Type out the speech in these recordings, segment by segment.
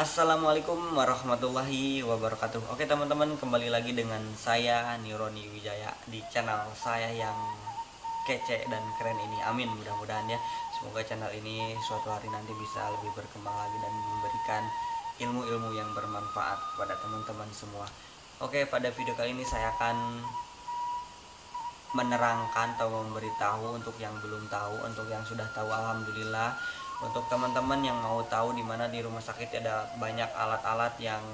Assalamualaikum warahmatullahi wabarakatuh. Oke teman-teman, kembali lagi dengan saya Nironi Wijaya di channel saya yang kece dan keren ini. Amin, mudah-mudahan ya. Semoga channel ini suatu hari nanti bisa lebih berkembang lagi dan memberikan ilmu-ilmu yang bermanfaat kepada teman-teman semua. Oke, pada video kali ini saya akan menerangkan atau memberitahu untuk yang belum tahu, untuk yang sudah tahu alhamdulillah. Untuk teman-teman yang mau tahu di mana di rumah sakit ada banyak alat-alat yang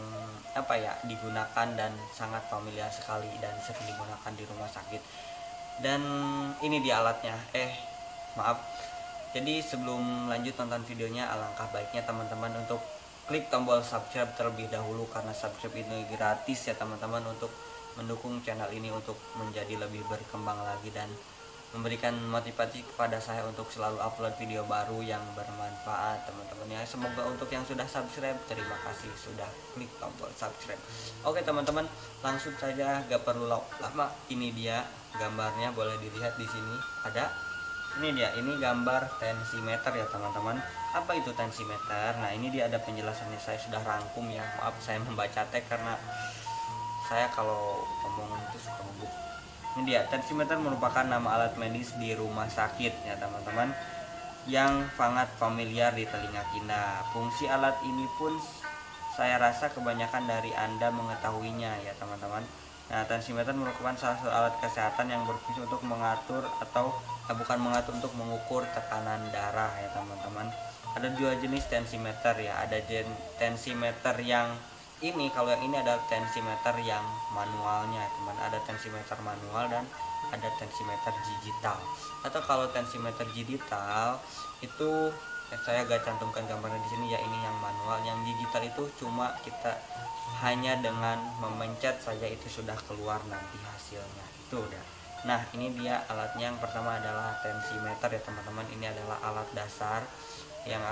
digunakan dan sangat familiar sekali dan sering digunakan di rumah sakit. Dan ini dia alatnya. Maaf. Jadi sebelum lanjut nonton videonya, alangkah baiknya teman-teman untuk klik tombol subscribe terlebih dahulu, karena subscribe ini gratis ya teman-teman, untuk mendukung channel ini untuk menjadi lebih berkembang lagi dan memberikan motivasi kepada saya untuk selalu upload video baru yang bermanfaat teman-teman ya. Semoga untuk yang sudah subscribe, terima kasih sudah klik tombol subscribe. Oke teman-teman, langsung saja, gak perlu lama. Ini dia gambarnya, boleh dilihat di sini ada. Ini dia, ini gambar tensimeter ya teman-teman. Apa itu tensimeter? Nah ini dia ada penjelasannya, saya sudah rangkum ya. Maaf saya membaca teks karena saya kalau ngomong itu suka gugup. Ini dia, tensimeter merupakan nama alat medis di rumah sakit ya teman-teman, yang sangat familiar di telinga kita. Fungsi alat ini pun saya rasa kebanyakan dari Anda mengetahuinya ya teman-teman. Nah, tensimeter merupakan salah satu alat kesehatan yang berfungsi untuk mengatur atau untuk mengukur tekanan darah ya teman-teman. Ada dua jenis tensimeter ya, ada tensimeter yang ini, kalau yang ini ada tensimeter yang manualnya teman, ada tensimeter manual dan ada tensimeter digital. Atau kalau tensimeter digital itu saya gak cantumkan gambarnya di sini ya, ini yang manual. Yang digital itu cuma kita hanya dengan memencet saja itu sudah keluar nanti hasilnya, itu udah. Nah ini dia alatnya. Yang pertama adalah tensimeter ya teman-teman. Ini adalah alat dasar yang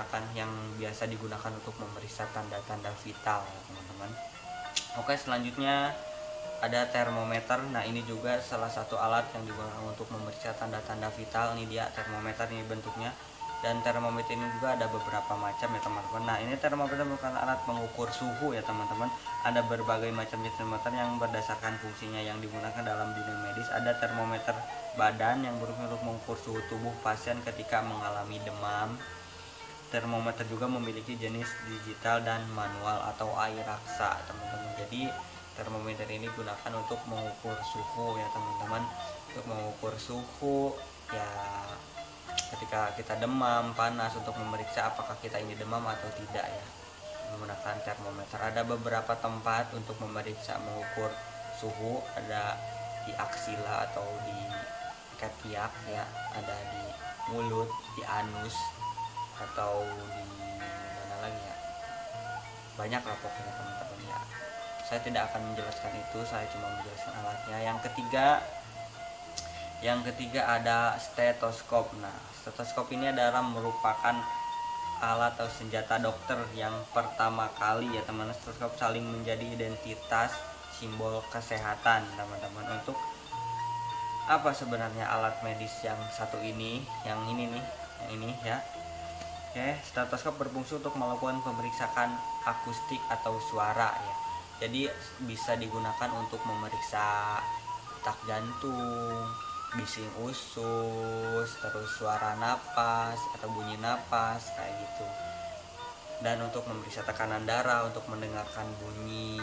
biasa digunakan untuk memeriksa tanda-tanda vital ya teman-teman. Oke, selanjutnya ada termometer. Nah ini juga salah satu alat yang digunakan untuk memeriksa tanda-tanda vital. Ini dia termometer, ini bentuknya. Dan termometer ini juga ada beberapa macam ya teman-teman. Nah ini termometer bukan alat mengukur suhu ya teman-teman. Ada berbagai macam termometer yang berdasarkan fungsinya yang digunakan dalam dunia medis. Ada termometer badan yang berfungsi untuk mengukur suhu tubuh pasien ketika mengalami demam. Termometer juga memiliki jenis digital dan manual atau air raksa teman-teman. Jadi termometer ini gunakan untuk mengukur suhu ya teman-teman, untuk mengukur suhu ya ketika kita demam, panas, untuk memeriksa apakah kita ini demam atau tidak ya, menggunakan termometer. Ada beberapa tempat untuk memeriksa mengukur suhu, ada di aksila atau di ketiak ya, ada di mulut, di anus, atau di mana lagi ya, banyak lah pokoknya teman-teman ya. Saya tidak akan menjelaskan itu, saya cuma menjelaskan alatnya. Yang ketiga ada stetoskop. Nah stetoskop ini adalah merupakan alat atau senjata dokter yang pertama kali ya teman-teman. Stetoskop saling menjadi identitas simbol kesehatan teman-teman. Untuk apa sebenarnya alat medis yang satu ini, yang ini nih, yang ini ya. Stetoskop berfungsi untuk melakukan pemeriksaan akustik atau suara ya. Jadi bisa digunakan untuk memeriksa detak jantung, bising usus, terus suara napas atau bunyi napas kayak gitu. Dan untuk memeriksa tekanan darah, untuk mendengarkan bunyi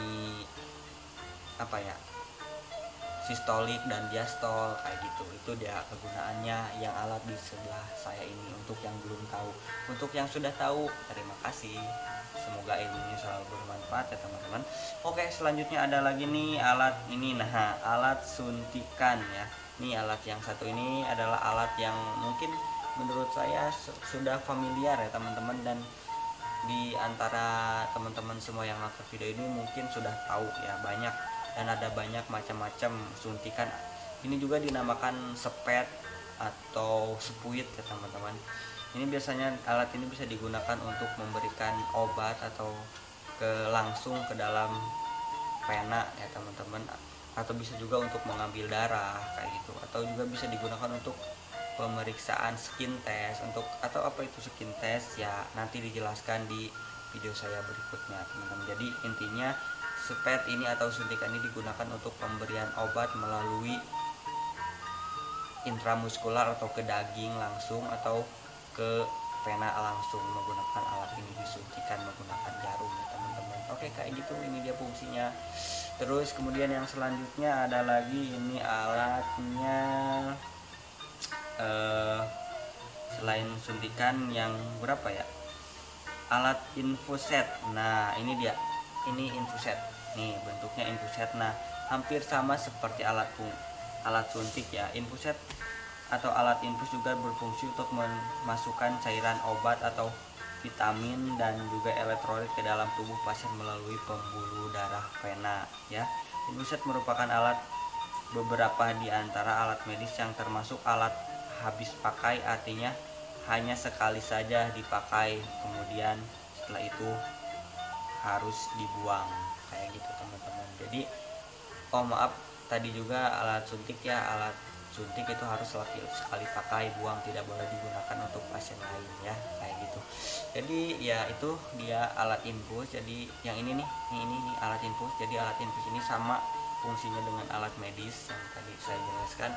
sistolik dan diastol kayak gitu. Itu dia kegunaannya yang alat di sebelah saya ini, untuk yang belum tahu. Untuk yang sudah tahu, terima kasih, semoga ilmunya selalu bermanfaat ya teman-teman. Oke, selanjutnya ada lagi nih alat ini. Nah alat suntikan ya. Ini alat yang satu ini adalah alat yang mungkin menurut saya sudah familiar ya teman-teman, dan di antara teman-teman semua yang nonton video ini mungkin sudah tahu ya, banyak dan ada banyak macam-macam suntikan. Ini juga dinamakan sepet atau spuit ya teman-teman. Ini biasanya alat ini bisa digunakan untuk memberikan obat atau langsung ke dalam pena ya teman-teman, atau bisa juga untuk mengambil darah kayak gitu, atau juga bisa digunakan untuk pemeriksaan skin test. Untuk atau apa itu skin test ya, nanti dijelaskan di video saya berikutnya teman-teman. Jadi intinya spet ini atau suntikan ini digunakan untuk pemberian obat melalui intramuskular atau ke daging langsung atau ke vena langsung menggunakan alat ini, disuntikan menggunakan jarum ya teman-teman. Oke, kayak gitu, ini dia fungsinya. Terus kemudian yang selanjutnya ada lagi ini alatnya, selain suntikan yang berapa ya, alat infuset. Nah ini dia, ini infuset nih, bentuknya infuset. Nah hampir sama seperti alat suntik ya. Infuset atau alat infus juga berfungsi untuk memasukkan cairan obat atau vitamin dan juga elektrolit ke dalam tubuh pasien melalui pembuluh darah vena ya. Infuset merupakan beberapa di antara alat medis yang termasuk alat habis pakai, artinya hanya sekali saja dipakai, kemudian setelah itu harus dibuang kayak gitu teman-teman. Jadi maaf tadi juga alat suntik ya, alat suntik itu harus sekali pakai, buang, tidak boleh digunakan untuk pasien lain ya, kayak gitu. Jadi ya itu dia alat infus. Jadi yang ini nih, ini alat infus. Jadi alat infus ini sama fungsinya dengan alat medis yang tadi saya jelaskan,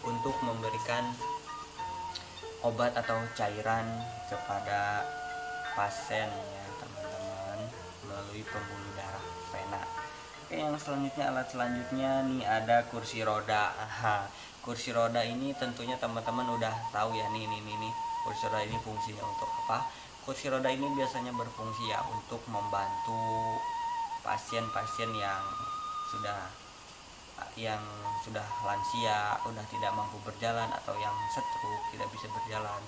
untuk memberikan obat atau cairan kepada pasien ya teman-teman melalui pembuluh darah vena. Oke, yang selanjutnya, alat selanjutnya nih ada kursi roda. Kursi roda ini tentunya teman-teman udah tahu ya nih kursi roda ini fungsinya untuk apa. Kursi roda ini biasanya berfungsi ya untuk membantu pasien-pasien yang sudah lansia, udah tidak mampu berjalan, atau yang stroke tidak bisa berjalan,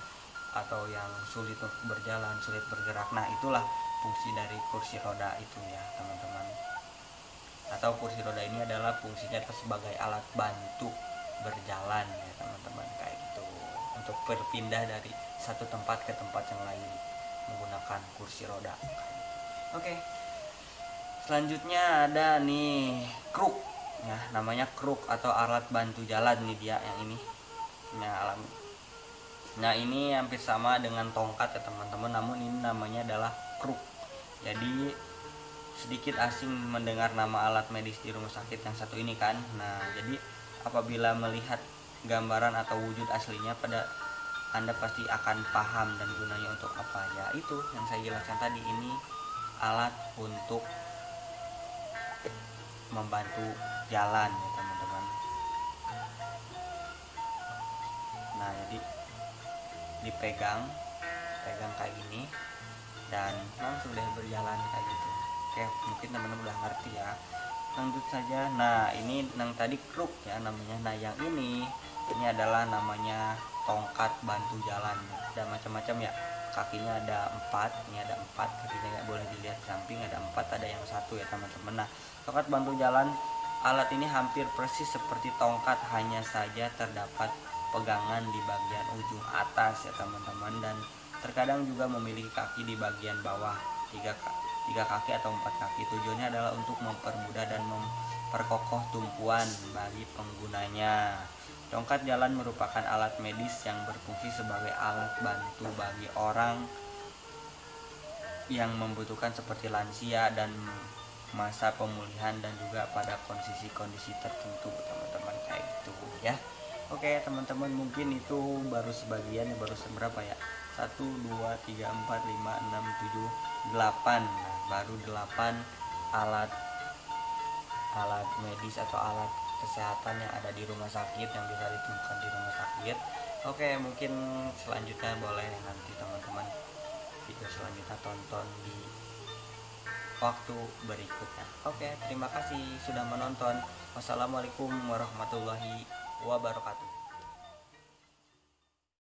atau yang sulit untuk berjalan, sulit bergerak. Nah itulah fungsi dari kursi roda itu ya teman-teman. Atau kursi roda ini adalah fungsinya sebagai alat bantu berjalan ya teman-teman, kayak gitu, untuk berpindah dari satu tempat ke tempat yang lain menggunakan kursi roda. Oke, selanjutnya ada nih kruk ya, namanya kruk atau alat bantu jalan nih dia yang ini. Nah ini hampir sama dengan tongkat ya teman-teman, namun ini namanya adalah kruk. Jadi sedikit asing mendengar nama alat medis di rumah sakit yang satu ini kan. Nah jadi apabila melihat gambaran atau wujud aslinya, Anda pasti akan paham dan gunanya untuk apa ya. Itu yang saya jelaskan tadi, ini alat untuk membantu jalan ya teman-teman. Nah jadi dipegang kayak gini dan langsung deh berjalan kayak gitu. Oke, mungkin teman-teman udah ngerti ya. Lanjut saja. Nah ini yang tadi kruk ya namanya. Nah yang ini adalah namanya tongkat bantu jalan. Ada macam-macam ya, kakinya ada 4, ini ada 4 kakinya, nggak boleh dilihat di samping, ada 4, ada yang 1 ya teman-teman. Nah tongkat bantu jalan, alat ini hampir persis seperti tongkat, hanya saja terdapat pegangan di bagian ujung atas ya teman-teman, dan terkadang juga memiliki kaki di bagian bawah, 3 kaki atau 4 kaki. Tujuannya adalah untuk mempermudah dan memperkokoh tumpuan bagi penggunanya. Tongkat jalan merupakan alat medis yang berfungsi sebagai alat bantu bagi orang yang membutuhkan seperti lansia dan masa pemulihan, dan juga pada kondisi-kondisi tertentu teman-teman, kayak gitu ya. Oke teman-teman, mungkin itu baru sebagian, baru seberapa ya, 1, 2, 3, 4, 5, 6, 7, 8. Nah, baru 8 alat medis atau alat kesehatan yang ada di rumah sakit, yang bisa ditemukan di rumah sakit. Oke, mungkin selanjutnya boleh nanti teman-teman video selanjutnya tonton di waktu berikutnya. Oke, terima kasih sudah menonton. Wassalamualaikum warahmatullahi wabarakatuh.